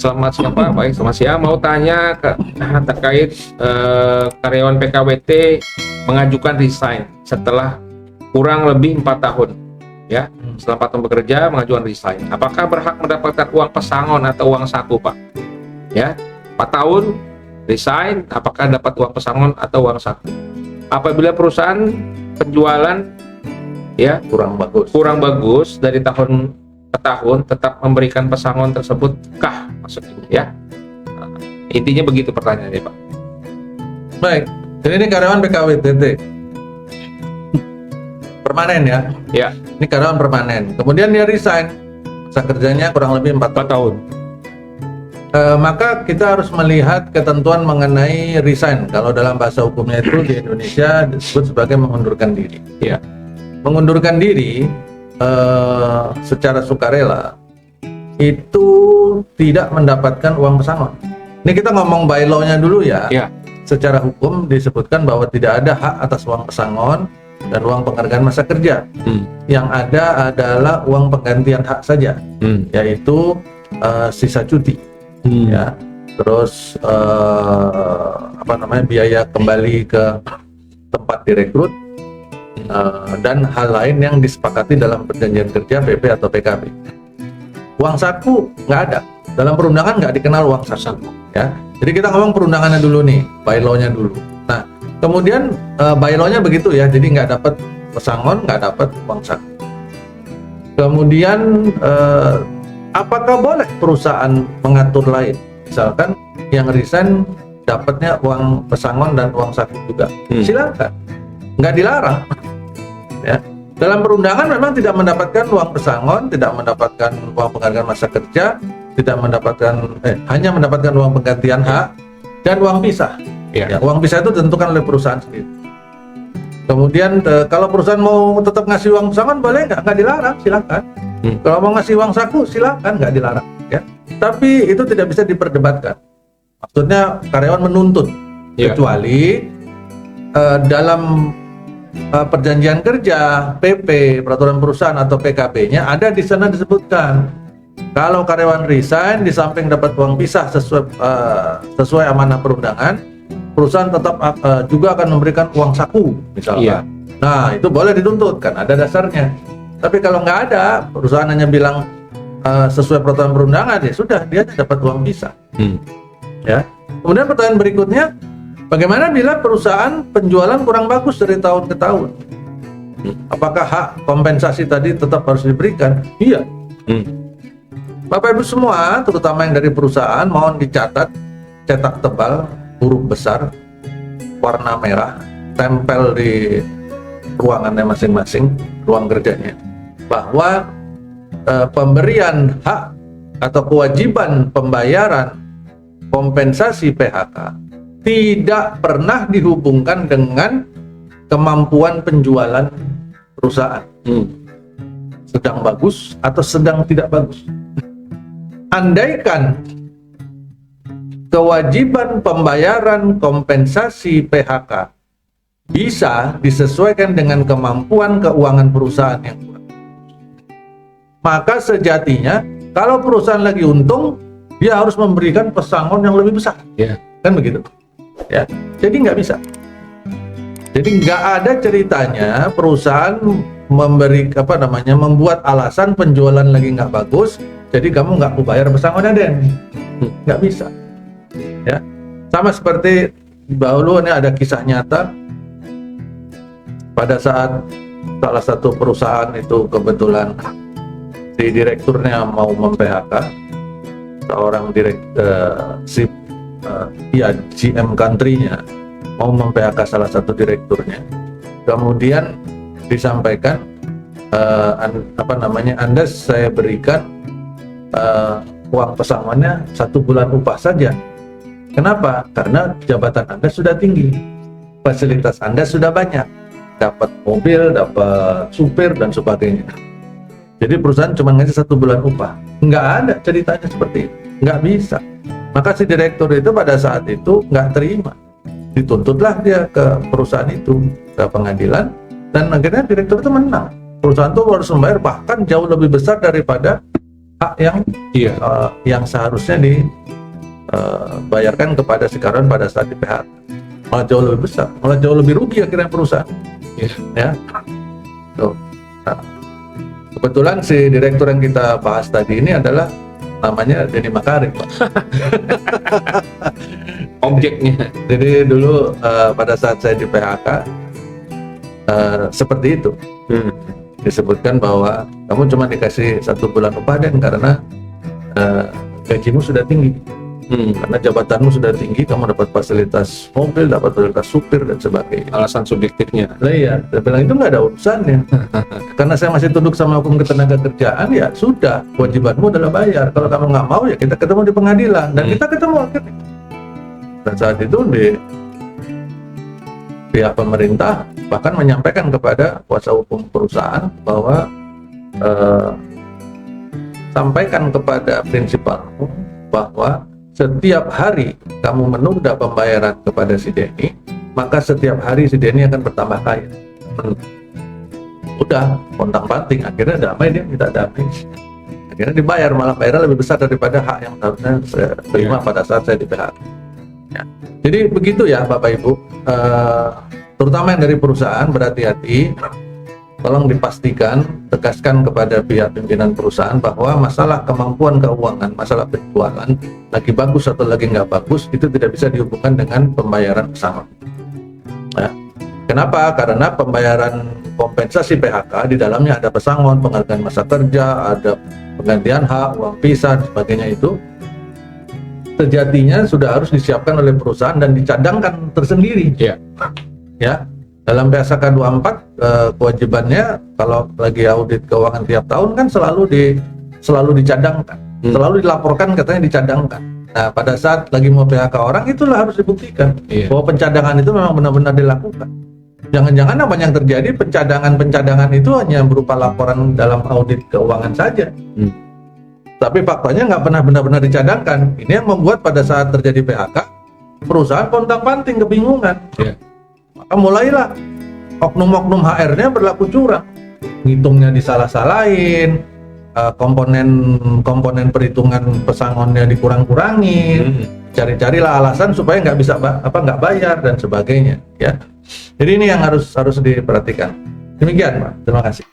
Selamat siang Pak, baik selamat siang. Mau tanya terkait karyawan PKWT mengajukan resign setelah kurang lebih 4 tahun. Ya, setelah 4 tahun bekerja mengajukan resign. Apakah berhak mendapatkan uang pesangon atau uang saku Pak? Ya, 4 tahun resign, apakah dapat uang pesangon atau uang saku? Apabila perusahaan penjualan ya kurang bagus dari tahun ke tahun, tetap memberikan pesangon tersebut kah maksudnya ya? Nah, intinya begitu pertanyaannya Pak. Baik, jadi ini karyawan PKWT permanen ya? Ya, Ini karyawan permanen. Kemudian dia resign, masa kerjanya kurang lebih 4 tahun. Maka kita harus melihat ketentuan mengenai resign. Kalau dalam bahasa hukumnya itu di Indonesia disebut sebagai mengundurkan diri. ya, Mengundurkan diri secara sukarela itu tidak mendapatkan uang pesangon. Ini kita ngomong by law-nya dulu ya. ya, Secara hukum disebutkan bahwa tidak ada hak atas uang pesangon dan uang penghargaan masa kerja. Yang ada adalah uang penggantian hak saja, yaitu sisa cuti, ya. Terus biaya kembali ke tempat direkrut, dan hal lain yang disepakati dalam perjanjian kerja PP atau PKB. Uang saku nggak ada, dalam perundangan nggak dikenal uang saku, ya. Jadi kita ngomong perundangannya dulu nih, by law-nya dulu. Nah, kemudian by law-nya begitu ya, jadi nggak dapat pesangon, nggak dapat uang saku. Kemudian apakah boleh perusahaan mengatur lain? Misalkan yang resign dapatnya uang pesangon dan uang saku juga, silakan, nggak dilarang. Ya, dalam perundangan memang tidak mendapatkan uang pesangon, tidak mendapatkan uang penghargaan masa kerja, tidak mendapatkan hanya mendapatkan uang penggantian hak dan uang pisah. ya. Ya, uang pisah itu ditentukan oleh perusahaan sendiri. Kemudian kalau perusahaan mau tetap ngasih uang pesangon boleh nggak dilarang, silakan. Kalau mau ngasih uang saku silakan, nggak dilarang. Ya, tapi itu tidak bisa diperdebatkan. Maksudnya karyawan menuntut, kecuali dalam perjanjian kerja, PP, peraturan perusahaan atau PKB-nya ada di sana disebutkan kalau karyawan resign di samping dapat uang pisah sesuai amanah perundangan, perusahaan tetap juga akan memberikan uang saku misalnya. Nah, itu boleh dituntut kan, ada dasarnya. Tapi kalau nggak ada, perusahaan hanya bilang sesuai peraturan perundangan, ya sudah, dia dapat uang pisah. Ya. Kemudian pertanyaan berikutnya, bagaimana bila perusahaan penjualan kurang bagus dari tahun ke tahun? Apakah hak kompensasi tadi tetap harus diberikan? Iya. Bapak Ibu semua, terutama yang dari perusahaan, mohon dicatat, cetak tebal, huruf besar, warna merah, tempel di ruangannya masing-masing, ruang kerjanya, bahwa pemberian hak atau kewajiban pembayaran kompensasi PHK tidak pernah dihubungkan dengan kemampuan penjualan perusahaan, sedang bagus atau sedang tidak bagus. Andaikan kewajiban pembayaran kompensasi PHK bisa disesuaikan dengan kemampuan keuangan perusahaan yang kurang, maka sejatinya kalau perusahaan lagi untung, dia harus memberikan pesangon yang lebih besar, kan begitu? Ya, jadi nggak bisa. Jadi nggak ada ceritanya perusahaan membuat alasan penjualan lagi nggak bagus, jadi kamu nggak mau bayar pesangonnya Den, nggak bisa. Ya, sama seperti dahulu ini ada kisah nyata pada saat salah satu perusahaan itu kebetulan si direkturnya mau mem-PHK seorang GM country-nya mau mem-PHK salah satu direkturnya. Kemudian disampaikan Anda saya berikan uang pesangonnya 1 bulan upah saja. Kenapa? Karena jabatan Anda sudah tinggi, fasilitas Anda sudah banyak, dapat mobil, dapat supir dan sebagainya. Jadi perusahaan cuma ngasih 1 bulan upah. Nggak ada ceritanya seperti itu, nggak bisa. Maka si direktur itu pada saat itu nggak terima, dituntutlah dia ke perusahaan itu, ke pengadilan, dan akhirnya direktur itu menang. Perusahaan itu harus membayar bahkan jauh lebih besar daripada hak yang Iya. yang seharusnya dibayarkan kepada si karyawan pada saat di PHK. Malah jauh lebih besar, malah jauh lebih rugi akhirnya perusahaan. Iya. Ya. Tuh. Nah, kebetulan si direktur yang kita bahas tadi ini adalah namanya Denny Makarim, Pak. Objeknya. Jadi dulu pada saat saya di PHK seperti itu. Disebutkan bahwa kamu cuma dikasih 1 bulan upah dan karena gajimu sudah tinggi, karena jabatanmu sudah tinggi, kamu dapat fasilitas mobil, dapat fasilitas supir dan sebagainya. Alasan subjektifnya. Nah iya, saya bilang itu nggak ada urusannya. Karena saya masih tunduk sama hukum ketenagakerjaan, ya sudah, kewajibanmu adalah bayar. Kalau kamu nggak mau, ya kita ketemu di pengadilan dan kita ketemu akhirnya. Dan saat itu di pihak pemerintah bahkan menyampaikan kepada kuasa hukum perusahaan bahwa sampaikan kepada prinsipalmu bahwa setiap hari kamu menunda pembayaran kepada si Denny, maka setiap hari si Denny akan bertambah kaya. Udah pontang-panting, akhirnya damai, dia minta damai, akhirnya dibayar, malah bayarnya lebih besar daripada hak yang seharusnya saya terima pada saat saya di PHK. Ya. Jadi begitu ya Bapak Ibu, terutama yang dari perusahaan, berhati-hati, tolong dipastikan, tegaskan kepada pihak pimpinan perusahaan bahwa masalah kemampuan keuangan, masalah penjualan lagi bagus atau lagi nggak bagus itu tidak bisa dihubungkan dengan pembayaran pesangon. Ya. Kenapa? Karena pembayaran kompensasi PHK di dalamnya ada pesangon, penghargaan masa kerja, ada penggantian hak, uang pisah, dan sebagainya. Itu sejatinya sudah harus disiapkan oleh perusahaan dan dicadangkan tersendiri. Iya. Ya, dalam PSK 24 kewajibannya kalau lagi audit keuangan tiap tahun kan selalu dicadangkan, selalu dilaporkan, katanya dicadangkan. Nah, pada saat lagi mau PHK orang, itulah harus dibuktikan bahwa pencadangan itu memang benar-benar dilakukan. Jangan-jangan apa yang terjadi, pencadangan itu hanya berupa laporan dalam audit keuangan saja. Tapi faktanya nggak pernah benar-benar dicadangkan. Ini yang membuat pada saat terjadi PHK, perusahaan pontang-panting kebingungan. Maka mulailah oknum-oknum HR-nya berlaku curang, ngitungnya disalah-salahin, komponen perhitungan pesangonnya dikurang-kurangin, cari-carilah alasan supaya nggak bayar dan sebagainya. Ya, jadi ini yang harus diperhatikan. Demikian, Pak. Terima kasih.